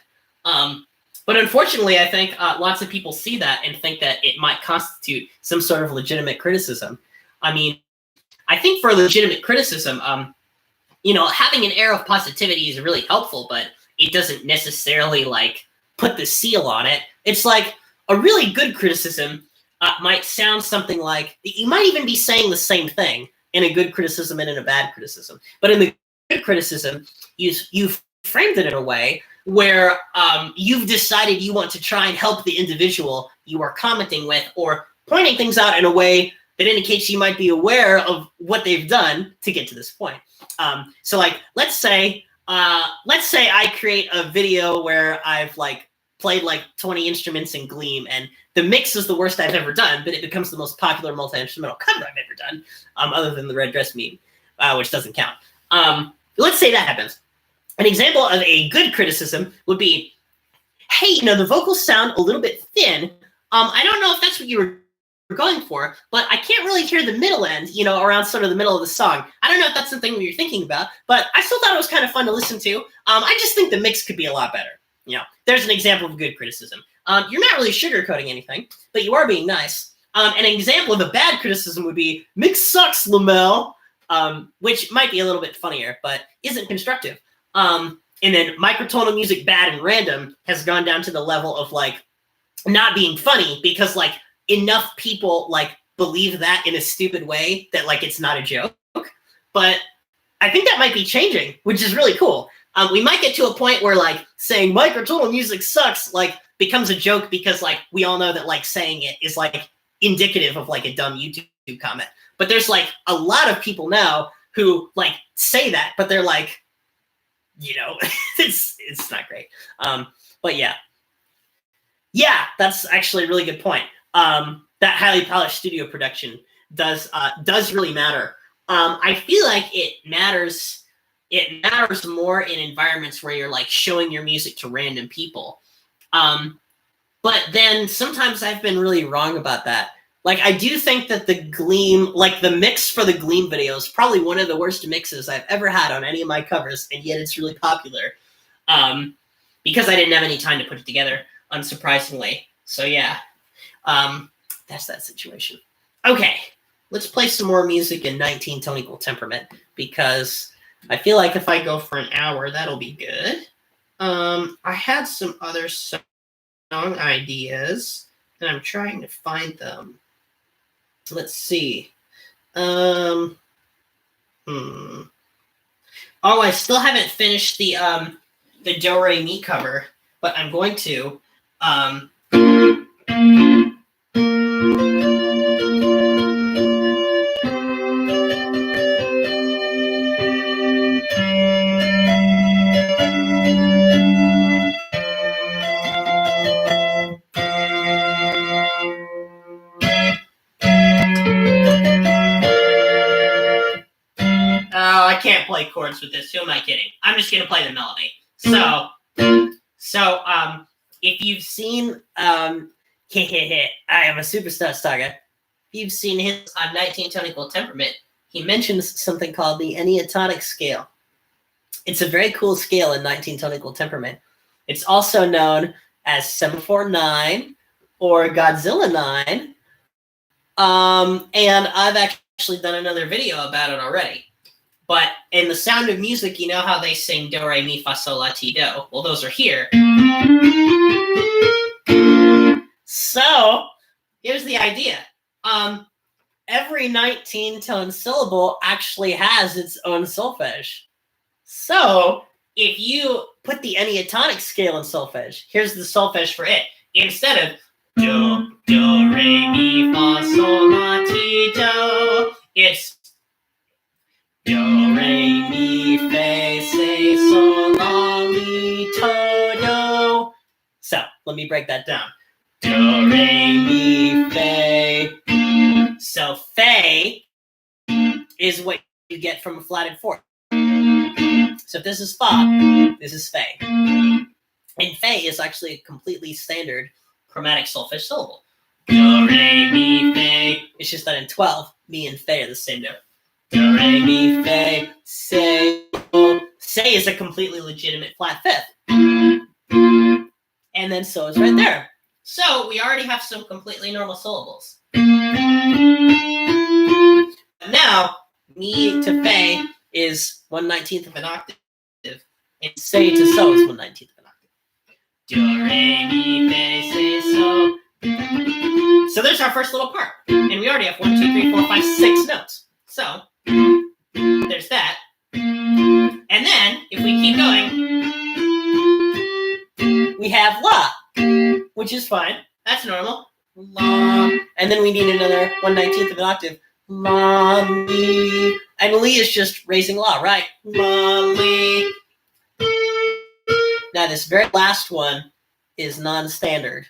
But unfortunately, I think lots of people see that and think that it might constitute some sort of legitimate criticism. I mean, I think for legitimate criticism, having an air of positivity is really helpful, but it doesn't necessarily like put the seal on it. It's like a really good criticism might sound something like, you might even be saying the same thing in a good criticism and in a bad criticism. But in the good criticism, you've framed it in a way where you've decided you want to try and help the individual you are commenting with, or pointing things out in a way that indicates you might be aware of what they've done to get to this point. So like, let's say I create a video where I've like played like 20 instruments in Gleam, and the mix is the worst I've ever done, but it becomes the most popular multi-instrumental cover I've ever done, other than the Red Dress meme, which doesn't count. Let's say that happens. An example of a good criticism would be, hey, the vocals sound a little bit thin. I don't know if that's what you were going for, but I can't really hear the middle end, around sort of the middle of the song. I don't know if that's something you're thinking about, but I still thought it was kind of fun to listen to. I just think the mix could be a lot better. There's an example of good criticism. You're not really sugarcoating anything, but you are being nice. An example of a bad criticism would be, mix sucks, Lamel, which might be a little bit funnier, but isn't constructive. And then microtonal music bad and random has gone down to the level of like not being funny, because like enough people like believe that in a stupid way that like it's not a joke. But I think that might be changing, which is really cool. We might get to a point where like saying microtonal music sucks like becomes a joke, because like we all know that like saying it is like indicative of like a dumb YouTube comment. But there's like a lot of people now who like say that, but they're like, it's not great. But yeah, that's actually a really good point. That highly polished studio production does really matter. I feel like it matters more in environments where you're like showing your music to random people. But then sometimes I've been really wrong about that. Like, I do think that the Gleam, like the mix for the Gleam video is probably one of the worst mixes I've ever had on any of my covers, and yet it's really popular. Because I didn't have any time to put it together, unsurprisingly. So yeah, that's that situation. Okay, let's play some more music in 19 tone equal temperament, because I feel like if I go for an hour, that'll be good. I had some other song ideas, and I'm trying to find them. Let's see. Oh, I still haven't finished the Do Re Mi cover, but I'm going to. I can't play chords with this. Who am I kidding? I'm just gonna play the melody. So if you've seen I am a superstar saga. If you've seen his 19 tone equal temperament, he mentions something called the Enneatonic scale. It's a very cool scale in 19 tone equal temperament. It's also known as Semaphore 9 or Godzilla 9. And I've actually done another video about it already. But in The Sound of Music, you know how they sing Do, Re, Mi, Fa, Sol, La, Ti, Do? Well, those are here. So, here's the idea. Every 19-tone syllable actually has its own solfege. So, if you put the Enneatonic scale in solfege, here's the solfege for it. Instead of Do, Re, Mi, Fa, Sol, La, Ti, Do, it's Do, Re, Mi, Fa, Se, Sol, La, Mi, To, Do. So, let me break that down. Do, Re, Mi, Fa. So, Fa is what you get from a flatted fourth. So if this is Fa, this is Fa. And fe is actually a completely standard chromatic solfege syllable. Do, re, mi, fe. It's just that in 12, mi and fe are the same note. Do, re, mi, fe, se. Se is a completely legitimate flat fifth. And then so is right there. So we already have some completely normal syllables. Now, mi to fe is 1/19 of an octave, and se to so is 1/19 of an octave. Do, re, mi, fe, se, so. So there's our first little part. And we already have 1, 2, 3, 4, 5, 6 notes. So there's that. And then, if we keep going, we have la, which is fine. That's normal. La. And then we need another 1/19 of an octave. La, li. And li is just raising la, right? La, li. Now, this very last one is non-standard.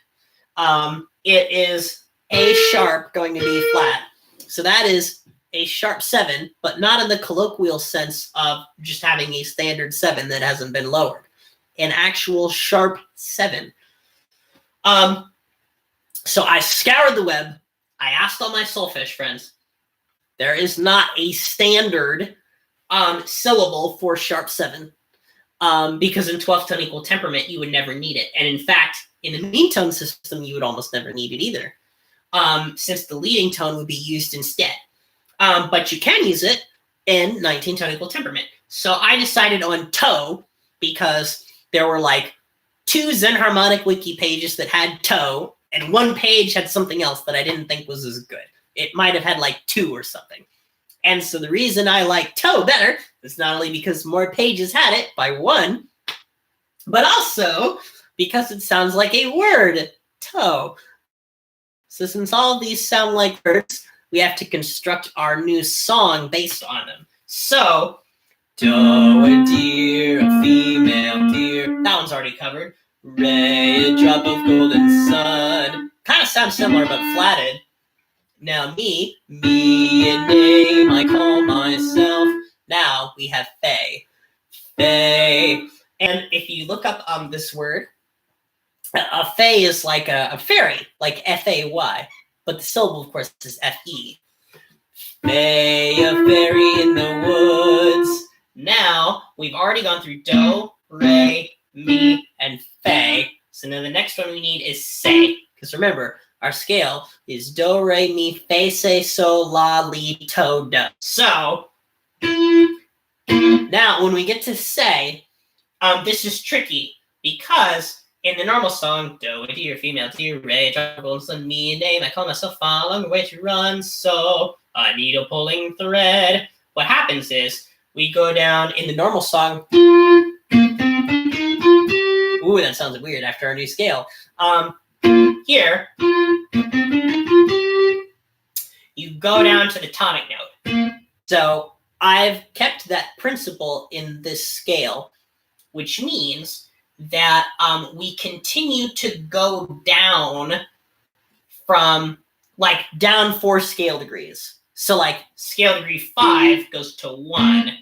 It is A sharp going to B flat. So that is a sharp 7, but not in the colloquial sense of just having a standard 7 that hasn't been lowered. An actual sharp 7. So I scoured the web. I asked all my solfege friends. There is not a standard syllable for sharp 7. Because in 12th tone equal temperament, you would never need it. And in fact, in the mean tone system, you would almost never need it either. Since the leading tone would be used instead. But you can use it in 19 tone equal temperament. So I decided on toe because there were like 2 Zen Harmonic wiki pages that had toe, and 1 page had something else that I didn't think was as good. It might have had like 2 or something. And so the reason I like toe better is not only because more pages had it by 1, but also because it sounds like a word, toe. So since all of these sound like words, we have to construct our new song based on them. So, do, a deer, a female deer. That one's already covered. Ray, a drop of golden sun. Kind of sounds similar, but flatted. Now me, a name I call myself. Now we have Faye. Faye. And if you look up this word, a Faye is like a fairy, like F-A-Y. But the syllable, of course, is F-E. Faye, a fairy in the woods. Now, we've already gone through do, re, mi, and fe. So now the next one we need is se. Because remember, our scale is do, re, mi, fe, se, so, la, li, to, do. So, now when we get to se, this is tricky because in the normal song, do, a deer, female deer, re, drop, sun, me, name, I call myself a long way to run, so, a needle pulling thread. What happens is, we go down in the normal song. Ooh, that sounds weird after our new scale. Here, you go down to the tonic note. So I've kept that principle in this scale, which means that we continue to go down from, like, down 4 scale degrees. So, like, scale degree 5 goes to 1.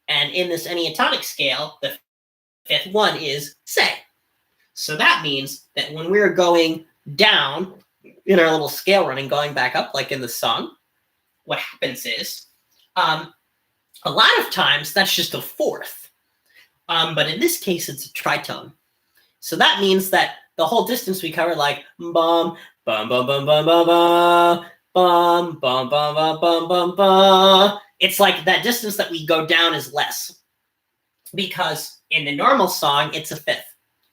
And in this enneatonic scale, the 5th one is se. So that means that when we're going down in our little scale running, going back up, like in the song, what happens is, a lot of times that's just a 4th. But in this case, it's a tritone. So that means that the whole distance we cover, like, bum, bum, bum, bum, bum, bum, bum, bum, bum, bum, bum, bum, bum, bum. It's like that distance that we go down is less. Because in the normal song, it's a 5th.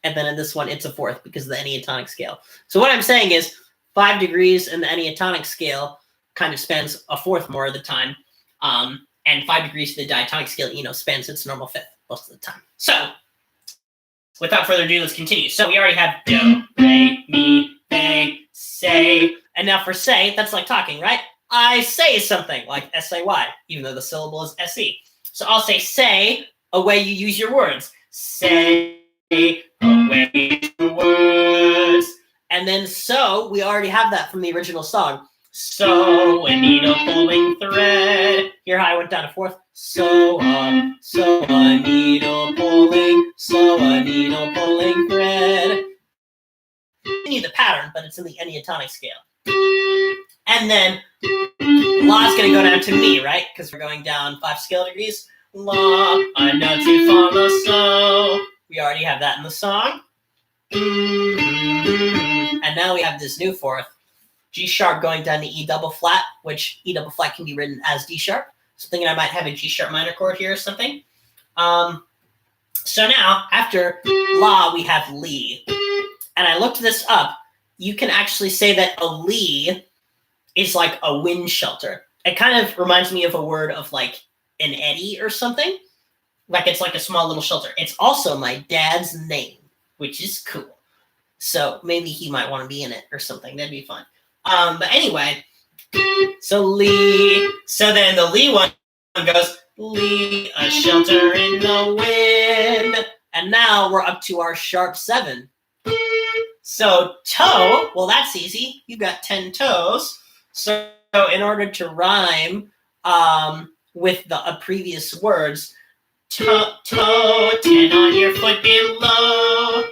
And then in this one, it's a 4th because of the enneatonic scale. So what I'm saying is 5 degrees in the enneatonic scale kind of spans a 4th more of the time. And 5 degrees in the diatonic scale, spans its normal 5th most of the time. So without further ado, let's continue. So we already have do, re, mi, fe, se. And now for say, that's like talking, right? I say something, like S-A-Y, even though the syllable is S-E. So I'll say a way you use your words. Say a way you use your words. And then so, we already have that from the original song. sew a needle pulling thread. Here how I went down to fourth. Sew a needle pulling, thread. Continue the pattern, but it's in the Unitonic scale. And then La's gonna go down to Mi, right? Because we're going down 5 scale degrees. La, a note to follow, so. We already have that in the song. And now we have this new fourth. G sharp going down to E double flat, which E double flat can be written as D sharp. So thinking I might have a G sharp minor chord here or something. So now, after La, we have Li. And I looked this up. You can actually say that a Li is like a wind shelter. It kind of reminds me of a word of like an eddy or something. Like it's like a small little shelter. It's also my dad's name, which is cool. So maybe he might want to be in it or something. That'd be fun. But anyway, so Li. So then the Li one goes, Li, a shelter in the wind. And now we're up to our sharp 7. So toe, well, that's easy. You got 10 toes. So in order to rhyme with the previous words, toe, 10 on your foot below.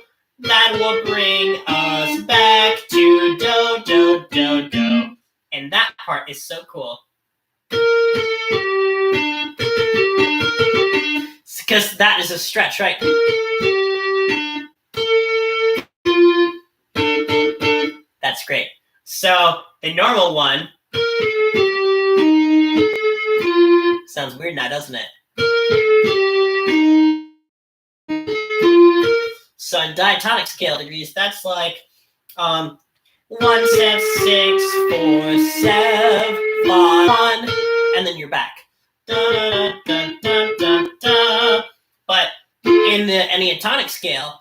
That will bring us back to do, do, do, do. And that part is so cool. Because that is a stretch, right? That's great. So the normal one sounds weird now, doesn't it? So in diatonic scale degrees, that's like 1, 7, 6, 4, 7, 5, 1, and then you're back. Da, da, da, da, da. But in the Unitonic scale,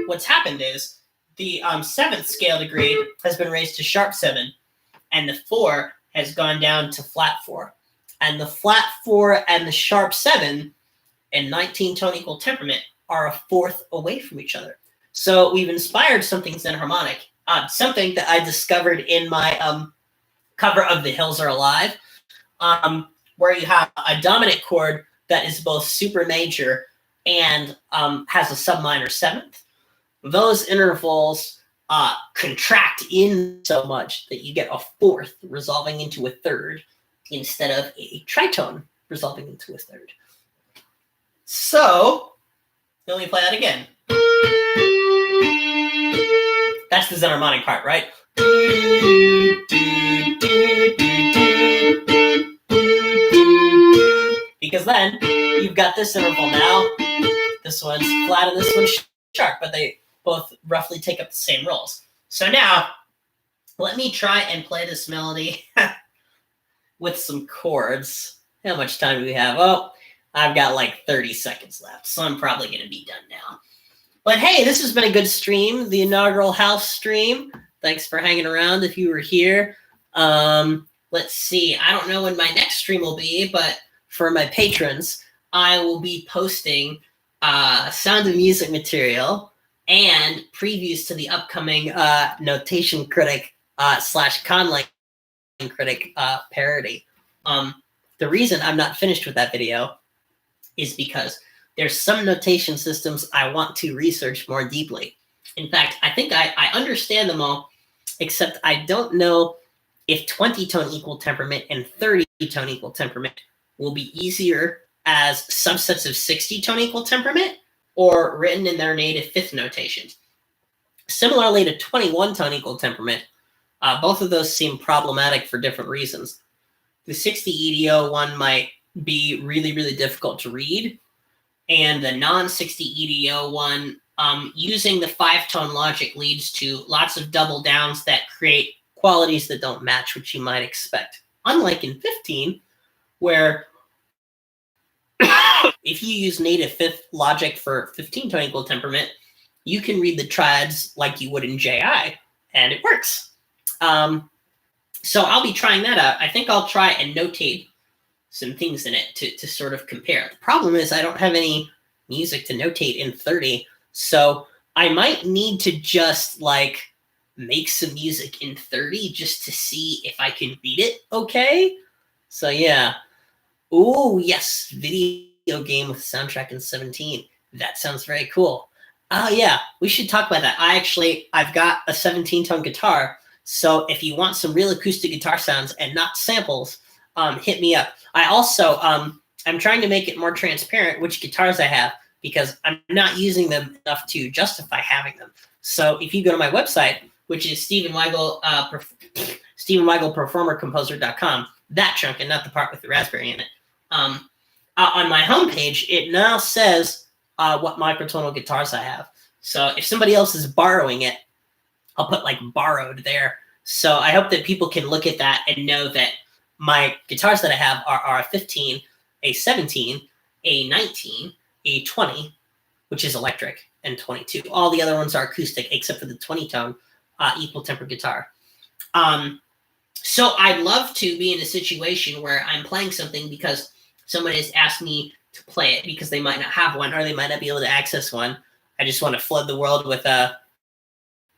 what's happened is the 7th scale degree has been raised to sharp 7, and the 4 has gone down to flat 4. And the flat 4 and the sharp 7 in 19-tone equal temperament are a fourth away from each other. So we've inspired something Zen harmonic, something that I discovered in my cover of The Hills Are Alive, where you have a dominant chord that is both super major and has a subminor 7th. Those intervals contract in so much that you get a 4th resolving into a 3rd instead of a tritone resolving into a 3rd. So, let me play that again. That's the Zen harmonic part, right? Because then you've got this interval now. This one's flat and this one's sharp, but they both roughly take up the same roles. So now, let me try and play this melody with some chords. How much time do we have? Oh, I've got like 30 seconds left, so I'm probably going to be done now. But hey, this has been a good stream, the inaugural house stream. Thanks for hanging around if you were here. Let's see. I don't know when my next stream will be, but for my patrons, I will be posting Sound of Music material and previews to the upcoming Notation Critic / Conlang Critic parody. The reason I'm not finished with that video is because there's some notation systems I want to research more deeply. In fact, I think I understand them all, except I don't know if 20-tone equal temperament and 30-tone equal temperament will be easier as subsets of 60-tone equal temperament or written in their native 5th notations. Similarly to 21-tone equal temperament, both of those seem problematic for different reasons. The 60 EDO one might be really, really difficult to read, and the non-60 EDO one, using the 5-tone logic leads to lots of double downs that create qualities that don't match what you might expect. Unlike in 15, where if you use native 5th logic for 15-tone equal temperament, you can read the triads like you would in JI, and it works. So I'll be trying that out. I think I'll try and notate some things in it to sort of compare. The problem is I don't have any music to notate in 30, so I might need to just like make some music in 30 just to see if I can beat it. Okay. So yeah. Oh yes, video game with soundtrack in 17. That sounds very cool. Oh yeah, we should talk about that. I've got a 17-tone guitar. So if you want some real acoustic guitar sounds and not samples, hit me up. I also, I'm trying to make it more transparent which guitars I have because I'm not using them enough to justify having them. So if you go to my website, which is StephenWeigelPerformerComposer.com, that chunk and not the part with the Raspberry in it. On my homepage, it now says what microtonal guitars I have. So if somebody else is borrowing it, I'll put like borrowed there. So I hope that people can look at that and know that my guitars that I have are a 15, a 17, a 19, a 20, which is electric, and 22. All the other ones are acoustic except for the 20-tone equal temper guitar. So I'd love to be in a situation where I'm playing something because someone has asked me to play it because they might not have one or they might not be able to access one. I just want to flood the world with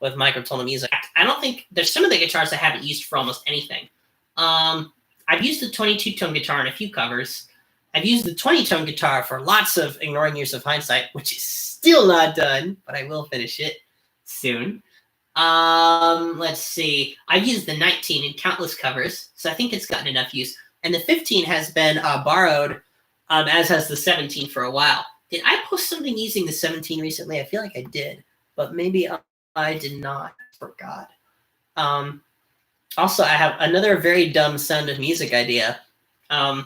microtonal music. I don't think there's some of the guitars I haven't used for almost anything. I've used the 22-tone guitar in a few covers. I've used the 20-tone guitar for lots of Ignoring Years of Hindsight, which is still not done, but I will finish it soon. Let's see. I've used the 19 in countless covers, so I think it's gotten enough use. And the 15 has been borrowed, as has the 17 for a while. Did I post something using the 17 recently? I feel like I did, but maybe I did not. I forgot. Also, I have another very dumb Sound of Music idea. I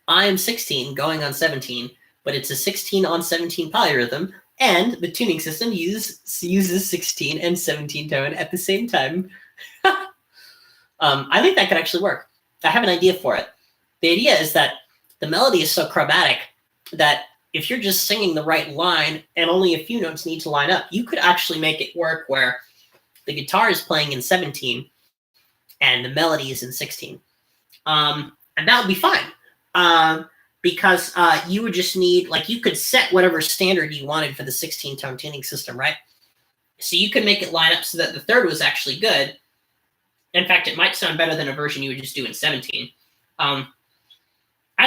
am 16 going on 17, but it's a 16 on 17 polyrhythm, and the tuning system uses 16 and 17 tone at the same time. I think that could actually work. I have an idea for it. The idea is that the melody is so chromatic that if you're just singing the right line and only a few notes need to line up, you could actually make it work where the guitar is playing in 17 and the melody is in 16. And that would be fine. Because you would just need, like, you could set whatever standard you wanted for the 16-tone tuning system, right? So you could make it line up so that the third was actually good. In fact, it might sound better than a version you would just do in 17. As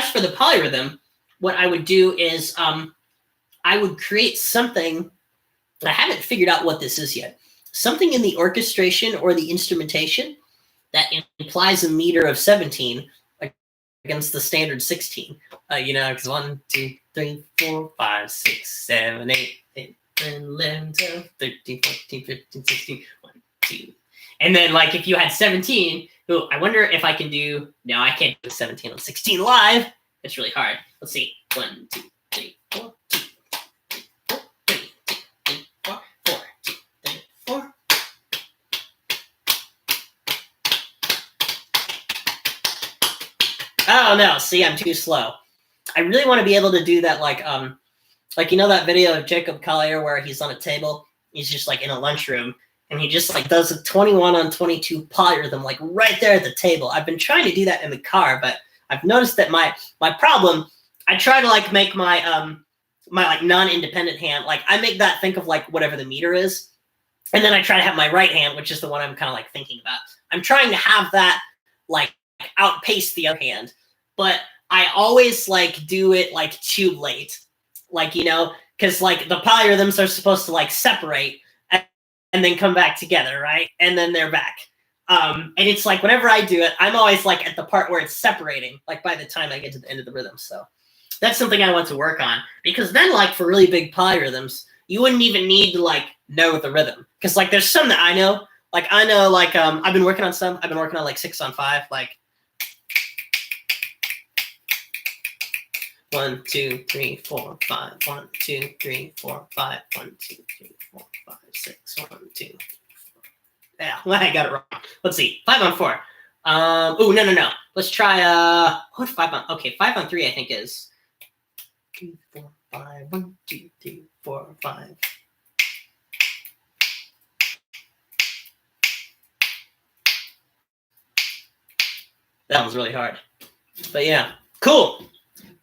for the polyrhythm, what I would do is I would create something. I haven't figured out what this is yet. Something in the orchestration or the instrumentation that implies a meter of 17 against the standard 16. Because 1, 2, 3, 4, 5, 6, 7, 8, 11, 12, 13, 14, 15, 16, 1, 2. And then, like, if you had 17, I wonder if I can do. No, I can't do 17 on 16 live. It's really hard. Let's see. 1, 2, 3, 4, 2, 3, 4, 3, 2, 3, 4, 4, 2, 3, 4. Oh no! See, I'm too slow. I really want to be able to do that, like that video of Jacob Collier where he's on a table, he's just like in a lunchroom, and he just like does a 21 on 22 polyrhythm like right there at the table. I've been trying to do that in the car, but I've noticed that my problem, I try to like make my my like non-independent hand, like I make that think of like whatever the meter is, and then I try to have my right hand, which is the one I'm kind of like thinking about. I'm trying to have that like outpace the other hand, but I always like do it like too late, like, because like the polyrhythms are supposed to like separate and then come back together, right? And then they're back. And it's like whenever I do it, I'm always like at the part where it's separating, like by the time I get to the end of the rhythm. So that's something I want to work on, because then like for really big polyrhythms, you wouldn't even need to like know the rhythm, because like there's some that I know I've been working on some. I've been working on like 6 on 5, like 1, 2, 3, 4, 5, 1, 2, 3, 4, 5, 1, 2, 3, 4, 5, 6, 1, 2, 3, 4. Yeah, well, I got it wrong. Let's see. 5 on 4. No. Let's try what 5 on? Okay, 5 on 3 I think is 2, 4, 5, 1, 2, 3, 4, 5. That was really hard. But yeah, cool.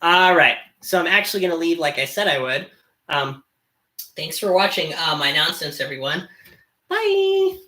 All right. So I'm actually going to leave like I said I would. Thanks for watching my nonsense, everyone. Bye.